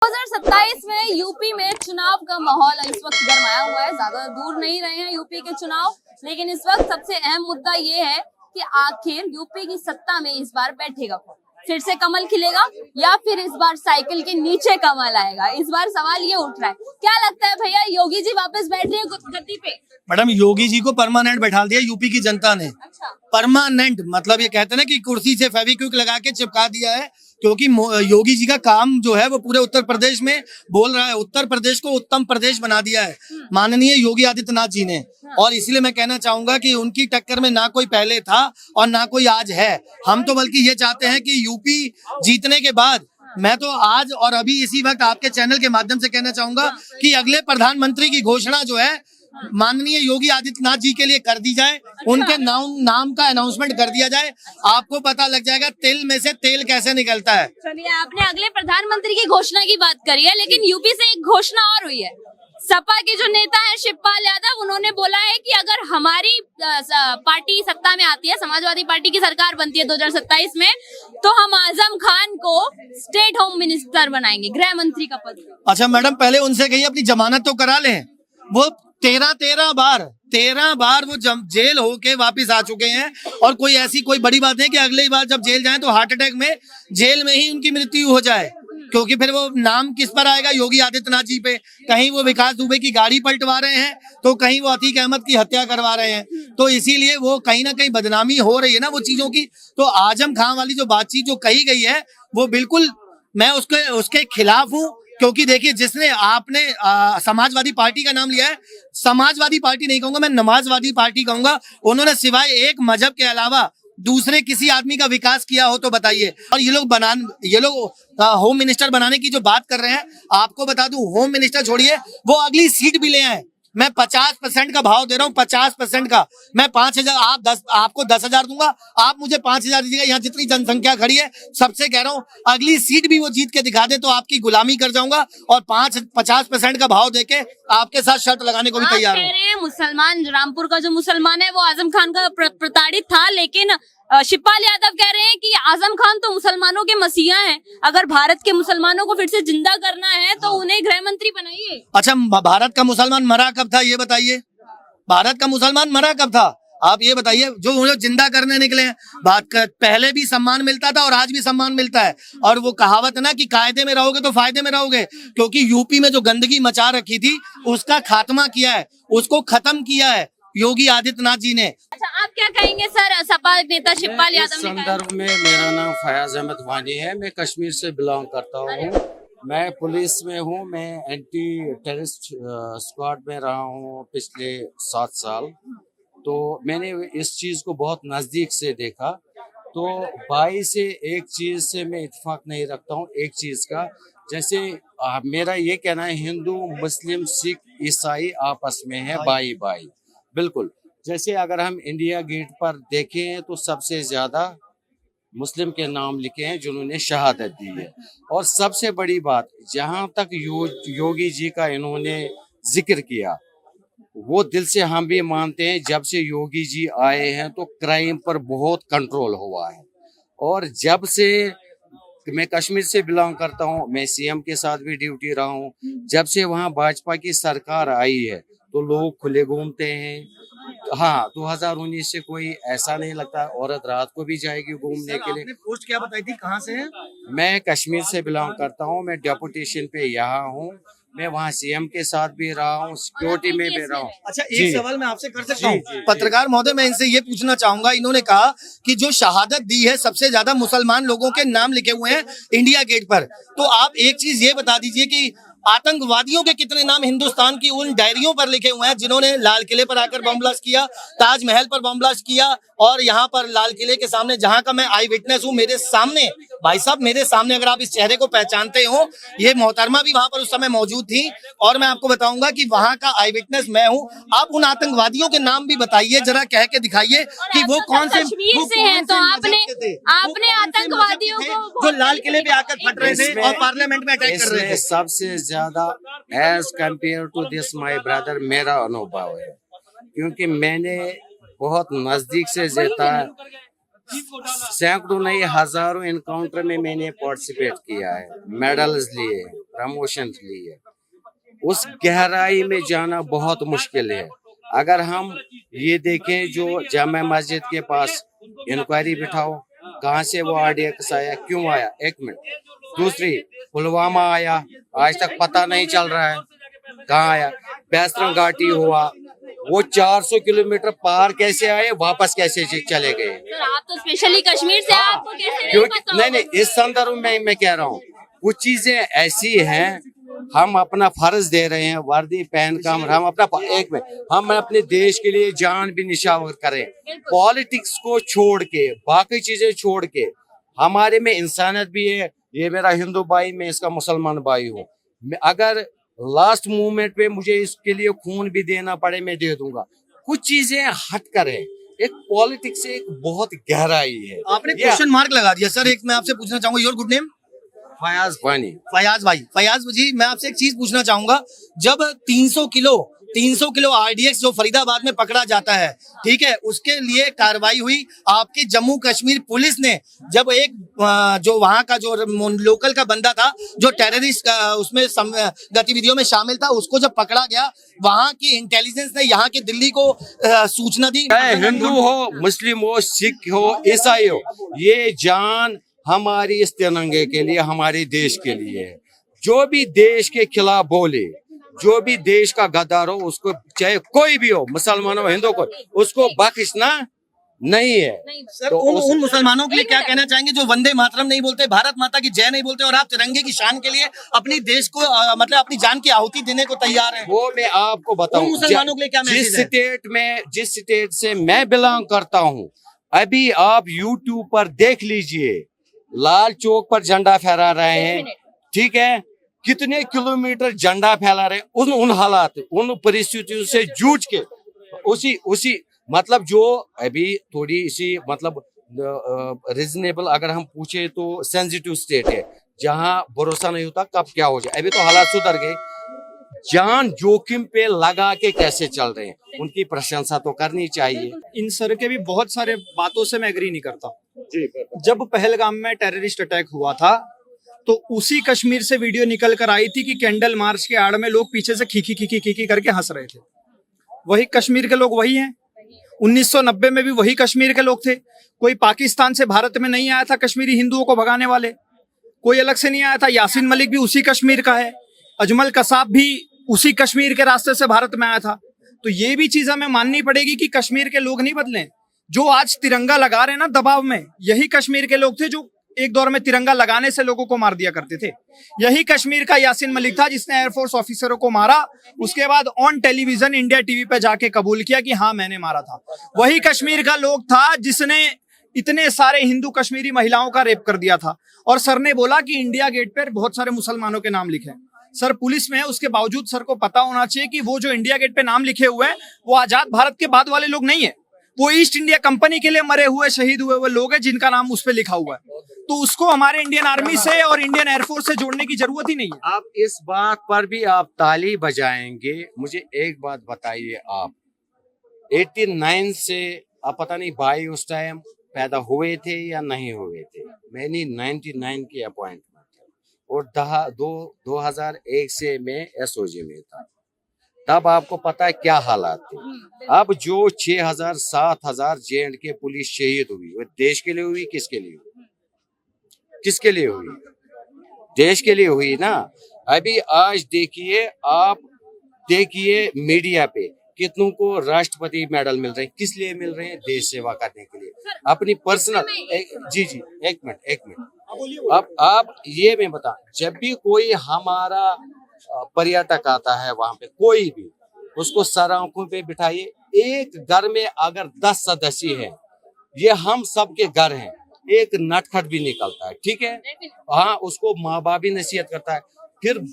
2027 में यूपी में चुनाव का माहौल इस वक्त गरमाया हुआ है। ज्यादा दूर नहीं रहे हैं यूपी के चुनाव, लेकिन इस वक्त सबसे अहम मुद्दा ये है कि आखिर यूपी की सत्ता में इस बार बैठेगा कौन? फिर से कमल खिलेगा या फिर इस बार साइकिल के नीचे कमल आएगा? इस बार सवाल ये उठ रहा है। क्या लगता है भैया, योगी जी वापस बैठ रहे हैं गद्दी पे? मैडम, योगी जी को परमानेंट बैठा दिया यूपी की जनता ने। अच्छा, परमानेंट मतलब ये कहते हैं ना कि कुर्सी से फेविक्विक लगा के चिपका दिया है, क्योंकि योगी जी का काम जो है वो पूरे उत्तर प्रदेश में बोल रहा है। उत्तर प्रदेश को उत्तम प्रदेश बना दिया है माननीय योगी आदित्यनाथ जी ने। और इसलिए मैं कहना चाहूंगा कि उनकी टक्कर में ना कोई पहले था और ना कोई आज है। हम तो बल्कि ये चाहते हैं कि यूपी जीतने के बाद, मैं तो आज और अभी इसी वक्त आपके चैनल के माध्यम से कहना चाहूंगा कि अगले प्रधानमंत्री की घोषणा जो है माननीय योगी आदित्यनाथ जी के लिए कर दी जाए। उनके नाम का अनाउंसमेंट कर दिया जाए। आपको पता लग जाएगा तिल में से तेल कैसे निकलता है। चलिए, आपने अगले प्रधानमंत्री की घोषणा की बात करी है, लेकिन यूपी से एक घोषणा और हुई है। सपा के जो नेता है शिवपाल यादव, उन्होंने बोला है कि अगर हमारी पार्टी सत्ता में आती है, समाजवादी पार्टी की सरकार बनती है 2027 में, तो हम आजम खान को स्टेट होम मिनिस्टर बनाएंगे, गृह मंत्री का पद। अच्छा मैडम, पहले उनसे कहिए अपनी जमानत तो करा लें। वो 13 बार वो जेल होके वापस आ चुके हैं। और कोई ऐसी कोई बड़ी बात नहीं कि अगली बार जब जेल जाएं तो हार्ट अटैक में जेल में ही उनकी मृत्यु हो जाए, क्योंकि फिर वो नाम किस पर आएगा? योगी आदित्यनाथ जी पे। कहीं वो विकास दुबे की गाड़ी पलटवा रहे हैं, तो कहीं वो अतीक अहमद की हत्या करवा रहे हैं। तो इसीलिए वो कहीं ना कहीं बदनामी हो रही है ना वो चीजों की। तो आजम खान वाली जो बातचीत जो कही गई है, वो बिल्कुल मैं उसके खिलाफ हूँ। क्योंकि देखिए, जिसने आपने समाजवादी पार्टी का नाम लिया है, समाजवादी पार्टी नहीं कहूंगा मैं, नमाजवादी पार्टी कहूंगा। उन्होंने सिवाय एक मजहब के अलावा दूसरे किसी आदमी का विकास किया हो तो बताइए। और ये लोग होम मिनिस्टर बनाने की जो बात कर रहे हैं, आपको बता दूं, होम मिनिस्टर छोड़िए, वो अगली सीट भी ले आए। मैं 50% का भाव दे रहा हूँ, 50% का। मैं 5,000, आपको 10,000 दूंगा, आप मुझे 5,000 दीजिएगा। यहाँ जितनी जनसंख्या खड़ी है सबसे कह रहा हूँ, अगली सीट भी वो जीत के दिखा दे तो आपकी गुलामी कर जाऊंगा। और 50% का भाव देके आपके साथ शर्त लगाने को भी तैयार हूँ। मुसलमान, रामपुर का जो मुसलमान है वो आजम खान का प्रताड़ित था, लेकिन शिवपाल यादव कह रहे हैं कि आजम खान तो मुसलमानों के मसीहा हैं। अगर भारत के मुसलमानों को फिर से जिंदा करना है तो उन्हें गृह मंत्री बनाइए। अच्छा, भारत का मुसलमान मरा कब था ये बताइए? भारत का मुसलमान मरा कब था आप ये बताइए? जो उन्हें जिंदा करने निकले हैं। पहले भी सम्मान मिलता था और आज भी सम्मान मिलता है। और वो कहावत है ना कि कायदे में रहोगे तो फायदे में रहोगे, क्योंकि यूपी में जो गंदगी मचा रखी थी उसका खात्मा किया है, उसको खत्म किया है योगी आदित्यनाथ जी ने। अच्छा, आप क्या कहेंगे सर, सपा नेता शिवपाल यादव ने? संदर्भ में मेरा नाम फयाज अहमद वानी है। मैं कश्मीर से बिलोंग करता हूँ। मैं पुलिस में हूँ। मैं एंटी टेररिस्ट स्क्वाड में रहा हूँ पिछले 7 साल। तो मैंने इस चीज को बहुत नजदीक से देखा। तो भाई से एक चीज से मैं इत्तेफाक नहीं रखता हूँ, एक चीज का, जैसे मेरा ये कहना है, हिंदू मुस्लिम सिख ईसाई आपस में है भाई भाई। बिल्कुल, जैसे अगर हम इंडिया गेट पर देखें तो सबसे ज्यादा मुस्लिम के नाम लिखे हैं जिन्होंने शहादत दी है। और सबसे बड़ी बात, जहां तक योगी जी का इन्होंने जिक्र किया, वो दिल से हम भी मानते हैं, जब से योगी जी आए हैं तो क्राइम पर बहुत कंट्रोल हुआ है। और जब से मैं कश्मीर से बिलोंग करता हूं, मैं सीएम के साथ भी ड्यूटी रहा हूं, जब से वहां भाजपा की सरकार आई है तो लोग खुले घूमते हैं। हाँ, 2019 से कोई ऐसा नहीं लगता, औरत रात को भी जाएगी घूमने के लिए। आपने पोस्ट क्या बताई थी, कहाँ से है? मैं कश्मीर से बिलोंग करता हूँ। मैं डेपुटेशन पे यहाँ हूँ। मैं वहाँ सीएम के साथ भी रहा हूँ, सिक्योरिटी में भी रहा हूँ। अच्छा, एक सवाल मैं आपसे कर सकता हूँ? पत्रकार महोदय, मैं इनसे ये पूछना चाहूंगा, इन्होंने कहा कि जो शहादत दी है सबसे ज्यादा मुसलमान लोगों के नाम लिखे हुए हैं इंडिया गेट पर। तो आप एक चीज ये बता दीजिए कि आतंकवादियों के कितने नाम हिंदुस्तान की उन डायरियों पर लिखे हुए हैं जिन्होंने लाल किले पर आकर बम ब्लास्ट किया, ताजमहल पर बम ब्लास्ट किया, और यहाँ पर लाल किले के सामने, जहाँ का मैं आई विटनेस हूँ, मेरे सामने, भाई साहब मेरे सामने, अगर आप इस चेहरे को पहचानते हो, ये मोहतरमा भी वहां पर उस समय मौजूद थी। और मैं आपको बताऊंगा कि वहां का आई विटनेस मैं हूँ। आप उन आतंकवादियों के नाम भी बताइए, जरा कह के दिखाइए कि वो कौन से कश्मीर से हैं। तो आपने आतंकवादियों को जो लाल किले पे आकर फट रहे थे और पार्लियामेंट में अटैक कर रहे थे। सबसे ज्यादा as compare to this my brother मेरा अनुभव है, क्योंकि मैंने बहुत नजदीक से सैकड़ों नहीं हजारों इनकाउंटर में मैंने पार्टिसिपेट किया है, मेडल्स लिए, प्रमोशन लिए। उस गहराई में जाना बहुत मुश्किल है। अगर हम ये देखें जो जामा मस्जिद के पास इंक्वायरी बिठाओ, कहाँ से वो आरडीएक्स आया, क्यों आया, एक मिनट। दूसरी, पुलवामा आया, आज तक पता नहीं चल रहा है कहाँ आया। बैसरंग घाटी हुआ, वो 400 किलोमीटर पार कैसे आए, वापस कैसे चले गए। सर आप तो स्पेशली कश्मीर से, आपको कैसे नहीं क्योंकि पता नहीं, इस संदर्भ में मैं कह रहा हूँ, कुछ चीजें ऐसी हैं, हम अपना फर्ज दे रहे हैं, वर्दी पहन कर हम अपना एक में हम अपने देश के लिए जान भी निछावर करें। पॉलिटिक्स को छोड़ के, बाकी चीजें छोड़ के, हमारे में इंसानियत भी है। ये मेरा हिंदू भाई, मैं इसका मुसलमान भाई हूँ। अगर लास्ट मोमेंट पे मुझे इसके लिए खून भी देना पड़े, मैं दे दूंगा। कुछ चीजें हट कर है, एक पॉलिटिक्स से एक बहुत गहराई है। आपने क्वेश्चन मार्क लगा दिया सर। एक मैं आपसे पूछना चाहूंगा, योर गुड नेम? फयाज वानी। फयाज भाई, फयाज जी, मैं आपसे एक चीज पूछना चाहूंगा। जब 300 किलो आरडीएक्स जो फरीदाबाद में पकड़ा जाता है, ठीक है, उसके लिए कार्रवाई हुई। आपकी जम्मू कश्मीर पुलिस ने जब एक जो वहां का जो लोकल का बंदा था, जो टेररिस्ट उसमें गतिविधियों में शामिल था, उसको जब पकड़ा गया, वहां की इंटेलिजेंस ने यहाँ के दिल्ली को सूचना दी। चाहे हिंदू हो, मुस्लिम हो, सिख हो, ईसाई हो, ये जान हमारी इस तिरंगे के लिए, हमारे देश के लिए है। जो भी देश के खिलाफ बोले, जो भी देश का गद्दार हो, उसको चाहे कोई भी हो, मुसलमान हो, हिंदू को, उसको बख्शना नहीं है। सर तो उन मुसलमानों के लिए क्या कहना चाहेंगे जो वंदे मातरम नहीं बोलते, भारत माता की जय नहीं बोलते, और आप तिरंगे की शान के लिए अपनी देश को मतलब अपनी जान की आहुति देने को तैयार हैं? वो मैं आपको बताऊं, मुसलमानों के लिए क्या जिस स्टेट से मैं बिलोंग करता हूं, अभी आप यूट्यूब पर देख लीजिए, लाल चौक पर झंडा फहरा रहे हैं, ठीक है, कितने किलोमीटर झंडा फैला रहे हैं। उन हालात, उन परिस्थितियों से जूझ के, उसी मतलब जो अभी थोड़ी इसी मतलब रीजनेबल अगर हम पूछे तो सेंसिटिव स्टेट है, जहां भरोसा नहीं होता कब क्या हो जाए। अभी तो हालात सुधर गए, जान जोखिम पे लगा के कैसे चल रहे हैं, उनकी प्रशंसा तो करनी चाहिए। इन सर के भी बहुत सारे बातों से मैं एग्री नहीं करता। जब पहलगाम में टेररिस्ट अटैक हुआ था, तो उसी कश्मीर से वीडियो निकल कर आई थी कि कैंडल मार्च के आड़ में लोग पीछे से खी करके हंस रहे थे। वही कश्मीर के लोग वही हैं। 1990 में भी वही कश्मीर के लोग थे। कोई पाकिस्तान से भारत में नहीं आया था कश्मीरी हिंदुओं को भगाने वाले, कोई अलग से नहीं आया था। यासीन मलिक भी उसी कश्मीर का है, अजमल कसाब भी उसी कश्मीर के रास्ते से भारत में आया था। तो ये भी चीज हमें माननी पड़ेगी कि कश्मीर के लोग नहीं बदले। जो आज तिरंगा लगा रहे हैं ना दबाव में, यही कश्मीर के लोग थे जो एक दौर में तिरंगा लगाने से लोगों को मार दिया करते थे। यही कश्मीर का यासीन मलिक था जिसने एयरफोर्स ऑफिसरों को मारा, उसके बाद ऑन टेलीविजन इंडिया टीवी पे जाके कबूल किया कि हाँ मैंने मारा था। वही कश्मीर का लोग था जिसने इतने सारे हिंदू कश्मीरी महिलाओं का रेप कर दिया था, और सर ने बोला कि इंडिया गेट पर बहुत सारे मुसलमानों के नाम लिखे। सर पुलिस में है, उसके बावजूद सर को पता होना चाहिए कि वो जो इंडिया गेट पे नाम लिखे हुए हैं वो आजाद भारत के बाद वाले लोग नहीं है, वो ईस्ट इंडिया कंपनी के लिए मरे हुए शहीद हुए लोग हैं जिनका नाम उस पे लिखा हुआ है। तो उसको हमारे इंडियन आर्मी से और इंडियन एयरफोर्स से जोड़ने की जरूरत ही नहीं है। आप इस बात पर भी आप ताली बजाएंगे। मुझे एक बात बताइए, आप 89 से आप पता नहीं भाई उस टाइम पैदा हुए थे या नहीं हुए थे। मैंने 99 की अपॉइंटमेंट और 2001 से मैं एसओजी में था। तब आपको पता है क्या हालात थे। अब जो 6000 7000 जे&के पुलिस शहीद हुई, वो देश के लिए हुई, किसके लिए हुई? किसके लिए हुई? देश के लिए हुई ना। अभी आज देखिए, आप देखिए मीडिया पे कितनों को राष्ट्रपति मेडल मिल रहे हैं, किस लिए मिल रहे हैं? देश सेवा करने के लिए, अपनी पर्सनल। जी एक मिनट। अब आप ये मैं बता, जब भी कोई हमारा पर्यटक आता है वहां पे, कोई भी, उसको सर आंखों पे बिठाइए। एक घर में अगर 10 सदस्य हैं, ये हम सबके घर हैं, एक नटखट भी निकलता है, ठीक है, हाँ, उसको माँ बाप भी नसीहत करता है। फिर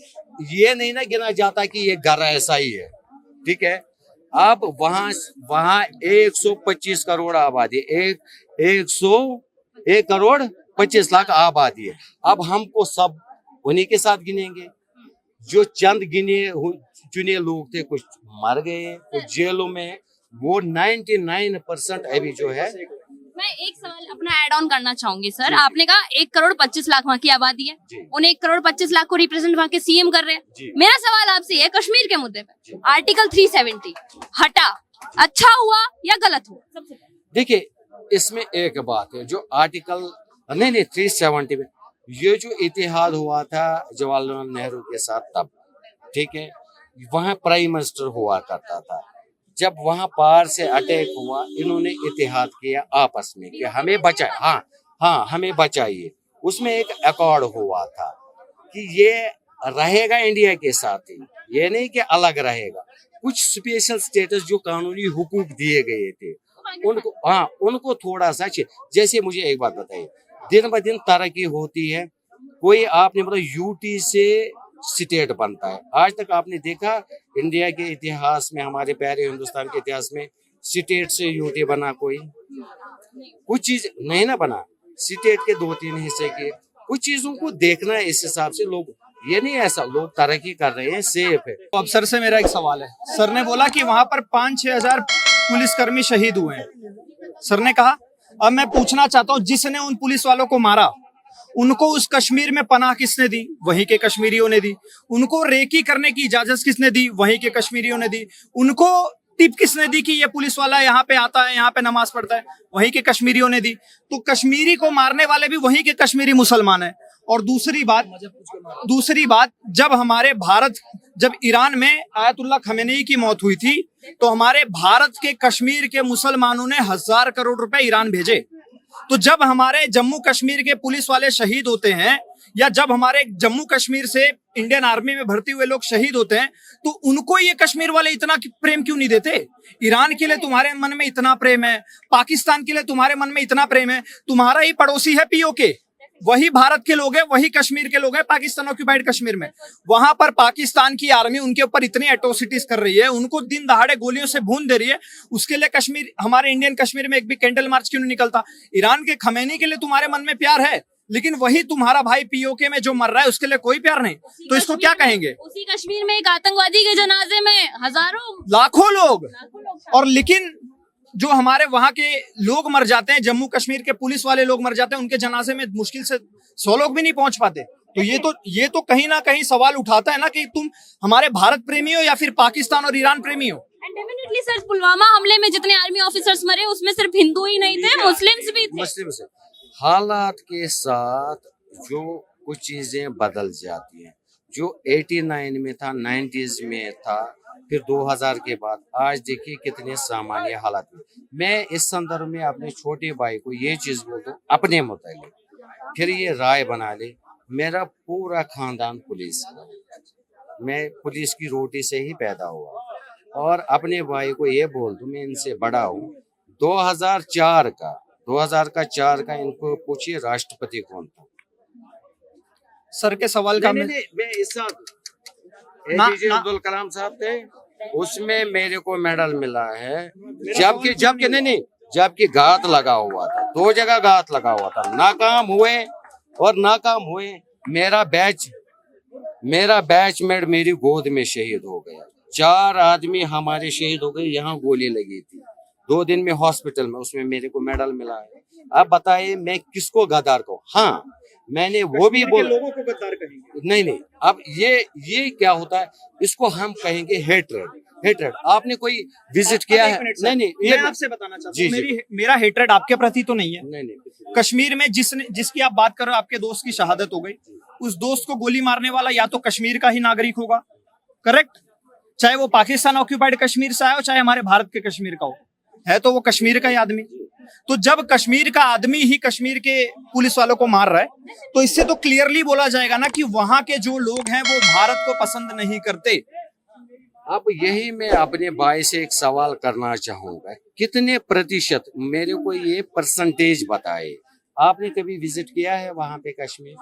ये नहीं ना गिना जाता कि ये घर ऐसा ही है, ठीक है। अब वहां 125 करोड़ आबादी, 101 करोड़ 25 लाख आबादी है। अब हमको सब उन्हीं के साथ गिनेंगे। जो चंद गिने चुने लोग थे, कुछ मर गए, कुछ जेलों में, वो 99% अभी जो है मैं एक सवाल अपना ऐड ऑन करना चाहूंगी सर। आपने कहा 1,25,00,000 वहाँ की आबादी है, उन 1,25,00,000 को रिप्रेजेंट वहाँ के सीएम कर रहे हैं। मेरा सवाल आपसे ये है, कश्मीर के मुद्दे पे आर्टिकल 370 हटा, अच्छा हुआ या गलत हुआ? सबसे पहले देखिए, इसमें एक बात है, जो आर्टिकल नहीं 370 में ये जो इतिहाद हुआ था जवाहरलाल नेहरू के साथ तब, ठीक है, वहाँ प्राइम मिनिस्टर हुआ करता था। जब वहाँ पार से अटैक हुआ, इन्होंने इतिहाद किया आपस में कि हमें बचाए, हाँ हमें बचाइए। उसमें एक अकॉर्ड हुआ था कि ये रहेगा इंडिया के साथ ही, ये नहीं कि अलग रहेगा। कुछ स्पेशल स्टेटस जो कानूनी हुकूक दिए गए थे उनको थोड़ा सा जैसे मुझे एक बात बताइए, दिन ब दिन तरक्की होती है, कोई आपने मतलब यूटी से स्टेट बनता है। आज तक आपने देखा इंडिया के इतिहास में, हमारे प्यारे हिंदुस्तान के इतिहास में स्टेट से यूटी बना कोई? कुछ चीज नहीं ना बना, स्टेट के 2-3 हिस्से के। कुछ चीजों को देखना है इस हिसाब से, लोग ये नहीं ऐसा, लोग तरक्की कर रहे हैं, सेफ है। तो अब सर से मेरा एक सवाल है। सर ने बोला कि वहां पर 5-6 हजार पुलिसकर्मी शहीद हुए हैं। सर ने कहा, अब मैं पूछना चाहता हूँ, जिसने उन पुलिस वालों को मारा, उनको उस कश्मीर में पनाह किसने दी? वहीं के कश्मीरियों ने दी। उनको रेकी करने की इजाजत किसने दी? वहीं के कश्मीरियों ने दी। उनको टिप किसने दी कि ये पुलिस वाला यहाँ पे आता है, यहाँ पे नमाज पढ़ता है? वहीं के कश्मीरियों ने दी। तो कश्मीरी को मारने वाले भी वहीं के कश्मीरी मुसलमान है। और दूसरी बात, जब ईरान में आयतुल्लाह खमेनी की मौत हुई थी, तो हमारे भारत के कश्मीर के मुसलमानों ने 1,000 करोड़ रुपए ईरान भेजे। तो जब हमारे जम्मू कश्मीर के पुलिस वाले शहीद होते हैं, या जब हमारे जम्मू कश्मीर से इंडियन आर्मी में भर्ती हुए लोग शहीद होते हैं, तो उनको ये कश्मीर वाले इतना प्रेम क्यों नहीं देते? ईरान के लिए तुम्हारे मन में इतना प्रेम है, पाकिस्तान के लिए तुम्हारे मन में इतना प्रेम है। तुम्हारा ही पड़ोसी है पीओके, वही भारत के लोग हैं, वही कश्मीर के लोग हैं, पाकिस्तान ऑक्यूपाइड कश्मीर में। वहां पर पाकिस्तान की आर्मी उनके ऊपर इतनी एट्रोसिटीज कर रही है, उनको दिन दहाड़े गोलियों से भून दे रही है। उसके लिए कश्मीर, हमारे इंडियन कश्मीर में एक भी कैंडल मार्च क्यों नहीं निकलता? ईरान के खमेनी के लिए तुम्हारे मन में प्यार है, लेकिन वही तुम्हारा भाई पीओके में जो मर रहा है उसके लिए कोई प्यार नहीं। तो इसको क्या कहेंगे? उसी कश्मीर में एक आतंकवादी के जनाजे में हजारों लाखों लोग, और लेकिन जो हमारे वहां के लोग मर जाते हैं, जम्मू कश्मीर के पुलिस वाले लोग मर जाते हैं, उनके जनाजे में मुश्किल से 100 लोग भी नहीं पहुंच पाते। तो ये तो कहीं ना कहीं सवाल उठाता है ना कि तुम हमारे भारत प्रेमी हो या फिर पाकिस्तान और ईरान प्रेमी हो। डेफिनेटली सर, पुलवामा हमले में जितने आर्मी ऑफिसर्स मरे, उसमें सिर्फ हिंदू ही नहीं थे, मुस्लिम्स भी थे। मुस्लिम से हालात के साथ जो कुछ चीजें बदल जाती हैं, जो 89 में था, 90s में था, फिर 2000 के बाद आज देखिए कितने सामान्य हालात में। मैं इस संदर्भ में अपने छोटे भाई को ये चीज बोल दूं अपने मुताबिक, फिर ये राय बना ले। मेरा पूरा खानदान पुलिस का, मैं पुलिस की रोटी से ही पैदा हुआ, और अपने भाई को ये बोल दूं, मैं इनसे बड़ा हूँ। 2004 का इनको पूछिए राष्ट्रपति कौन था। सर के सवाल का मैं इस साल APJ अब्दुल कलाम साहब थे, उसमें मेरे को मेडल मिला है। जबकि घात लगा हुआ था, 2 जगह घात लगा हुआ था, नाकाम हुए। मेरा बैचमेट मेरी गोद में शहीद हो गया। 4 आदमी हमारे शहीद हो गए, यहाँ गोली लगी थी 2 दिन में हॉस्पिटल में, उसमें मेरे को मेडल मिला है। अब बताइए मैं किसको गद्दार कहूँ? हाँ, मैंने वो भी बोला, लोगों को गद्दार कहेंगे। नहीं। अब ये क्या होता है, इसको हम कहेंगे हेट्रेड। आपने कोई विजिट किया है? नहीं, मैं आपसे बताना चाहता हूँ, मेरा हेट्रेड आपके प्रति तो नहीं है। नहीं। कश्मीर में जिसकी आप बात कर रहे हो, आपके दोस्त की शहादत हो गई, उस दोस्त को गोली मारने वाला या तो कश्मीर का ही नागरिक होगा, करेक्ट? चाहे वो पाकिस्तान ऑक्यूपाइड कश्मीर से आया हो, चाहे हमारे भारत के कश्मीर का हो, है तो वो कश्मीर का ही आदमी। तो जब कश्मीर का आदमी ही कश्मीर के पुलिस वालों को मार रहा है, तो इससे तो क्लियरली बोला जाएगा ना कि वहां के जो लोग हैं वो भारत को पसंद नहीं करते। अब यही मैं अपने भाई से एक सवाल करना चाहूंगा, कितने प्रतिशत, मेरे को ये परसेंटेज बताए। आपने कभी विजिट किया है वहां पे कश्मीर?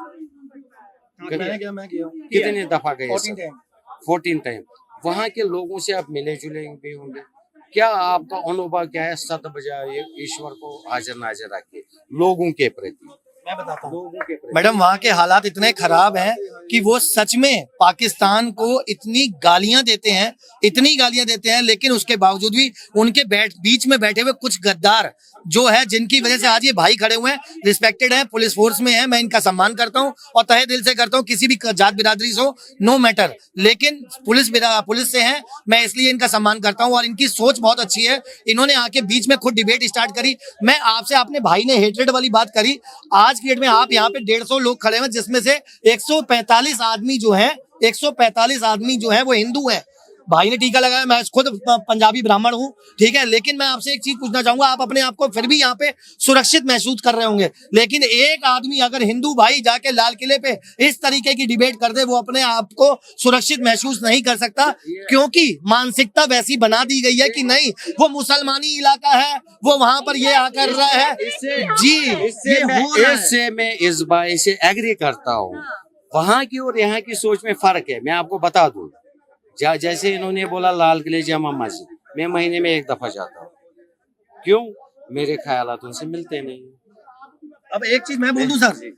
मैं गया। कितने दफा गए? 14 टाइम। वहां के लोगों से आप मिले जुले भी होंगे, क्या आपका अनुभव क्या है? 7 बजे ईश्वर को हाजिर नाजिर रखे लोगों के प्रति, मैं बताता हूँ मैडम, वहाँ के हालात इतने खराब हैं कि वो सच में पाकिस्तान को इतनी गालियां देते हैं, लेकिन उसके बावजूद भी उनके बीच में बैठे हुए कुछ गद्दार जो है, जिनकी वजह से आज ये भाई खड़े हुए हैं, रिस्पेक्टेड है, पुलिस फोर्स में है, मैं इनका सम्मान करता हूँ और तहे दिल से करता हूँ, किसी भी जात बिरादरी से हो, नो मैटर, लेकिन पुलिस से है, मैं इसलिए इनका सम्मान करता हूँ और इनकी सोच बहुत अच्छी है। इन्होंने आके बीच में खुद डिबेट स्टार्ट करी। मैं आपसे, आपने भाई ने हेट्रेड वाली बात करी, आज की डेट में आप यहाँ पे 150 लोग खड़े हैं, जिसमें से 145 आदमी जो है वो हिंदू हैं। भाई ने टीका लगाया, मैं खुद पंजाबी ब्राह्मण हूँ, ठीक है, लेकिन मैं आपसे एक चीज पूछना चाहूंगा, आप अपने आप को फिर भी यहाँ पे सुरक्षित महसूस कर रहे होंगे, लेकिन एक आदमी अगर हिंदू भाई जाके लाल किले पे इस तरीके की डिबेट कर दे, वो अपने आप को सुरक्षित महसूस नहीं कर सकता, क्योंकि मानसिकता वैसी बना दी गई है कि नहीं, वो मुसलमानी इलाका है, वो वहां पर ये आकर रहा है जी। इससे मैं इस बात से एग्री करता हूँ। वहाँ की और यहाँ की सोच में फर्क है। मैं आपको बता दूं, जैसे इन्होंने बोला लाल किले जामा मस्जिद, मैं महीने में 1 दफा जाता हूँ। क्यों? मेरे ख्यालात उनसे मिलते नहीं। अब एक चीज मैं बोल दूं सर,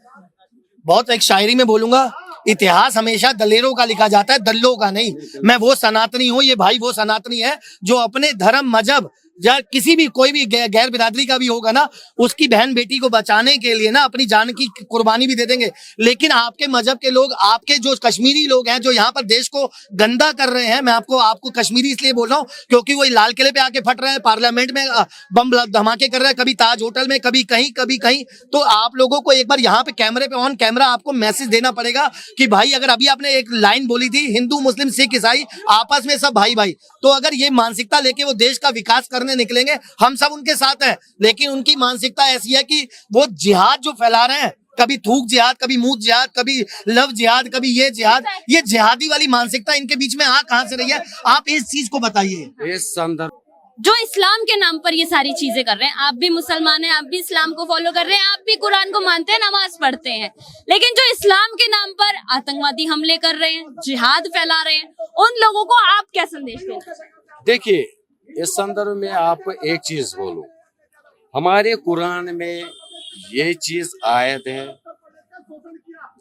बहुत एक शायरी में बोलूंगा, इतिहास हमेशा दलेरों का लिखा जाता है, दल्लों का नहीं। मैं वो सनातनी हूँ, ये भाई वो सनातनी है जो अपने धर्म, मजहब या किसी भी कोई भी गैर बिरादरी का भी होगा ना, उसकी बहन बेटी को बचाने के लिए ना अपनी जान की कुर्बानी भी दे देंगे। लेकिन आपके मजहब के लोग, आपके जो कश्मीरी लोग हैं जो यहाँ पर देश को गंदा कर रहे हैं, मैं आपको कश्मीरी इसलिए बोल रहा हूँ क्योंकि वो लाल किले पे आके फट रहे हैं, पार्लियामेंट में बम धमाके कर रहे हैं, कभी ताज होटल में, कभी कहीं। तो आप लोगों को एक बार यहाँ पे कैमरे पे ऑन कैमरा आपको मैसेज देना पड़ेगा कि भाई, अगर अभी आपने एक लाइन बोली थी, हिंदू मुस्लिम सिख ईसाई आपस में सब भाई भाई, तो अगर ये मानसिकता लेके वो देश का विकास करने निकलेंगे, हम सब उनके साथ हैं। लेकिन उनकी मानसिकता ऐसी है कि वो जिहाद जो फैला रहे हैं, कभी थूक जिहाद, कभी मुंह जिहाद, कभी लव जिहाद, कभी ये जिहाद, ये जिहादी वाली मानसिकता इनके बीच में आ कहां से रही है? आप इस चीज को बताइए। इस संदर्भ जो इस्लाम के नाम पर ये सारी चीजें कर रहे हैं, आप भी मुसलमान हैं, आप भी इस्लाम को फॉलो कर रहे हैं, आप भी कुरान को मानते हैं, नमाज पढ़ते हैं, लेकिन जो इस्लाम के नाम पर आतंकवादी हमले कर रहे हैं, जिहाद फैला रहे हैं, उन लोगों को आप क्या संदेश देते हैं? देखिए, इस संदर्भ में आपको एक चीज बोलूं, हमारे कुरान में ये चीज आयत है,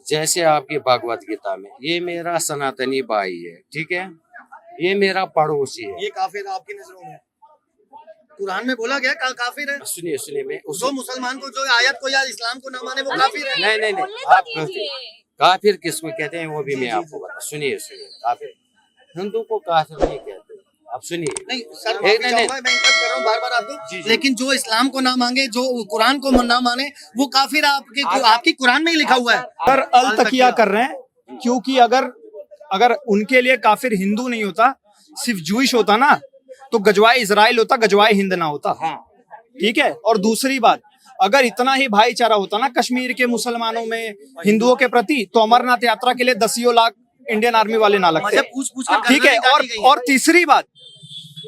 जैसे आपकी भगवत गीता में, ये मेरा सनातनी भाई है, ठीक है, ये मेरा पड़ोसी है, ये काफिर आपकी नजरों में कुरान में बोला गया काफिर है? सुनिए मैं जो मुसलमान को, जो आयत को या इस्लाम को ना माने वो काफिर है? नहीं, आप काफिर किसको कहते हैं वो भी मैं आपको बता। सुनिए, काफिर हिंदू को काफिर नहीं कहते, आप सुनिए। नहीं सर, मैं इंटरप्ट कर रहा हूँ बार आपको, लेकिन जो इस्लाम को ना मांगे, जो कुरान को ना माने, वो काफिर आपकी कुरान में ही लिखा हुआ है। पर अल तकिया कर रहे हैं, क्योंकि अगर उनके लिए काफिर हिंदू नहीं होता, सिर्फ जूइश होता ना, तो गजवाए इजराइल होता, गजवाए हिंद ना होता। ठीक है। और दूसरी बात, अगर इतना ही भाईचारा होता ना कश्मीर के मुसलमानों में हिंदुओं के प्रति, तो अमरनाथ यात्रा के लिए 10 लाख इंडियन आर्मी वाले ना लगते। ठीक है। और तीसरी बात,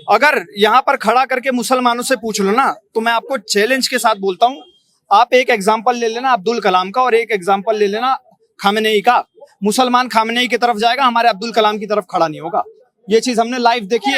अगर यहाँ पर खड़ा करके मुसलमानों से पूछ लो ना, तो मैं आपको चैलेंज के साथ बोलता हूँ, आप एक एग्जाम्पल ले लेना अब्दुल कलाम का और एक एग्जाम्पल ले लेना खामेनेई का। मुसलमान खामेनेई की तरफ जाएगा, हमारे अब्दुल कलाम की तरफ खड़ा नहीं होगा। ये चीज हमने लाइव देखी है।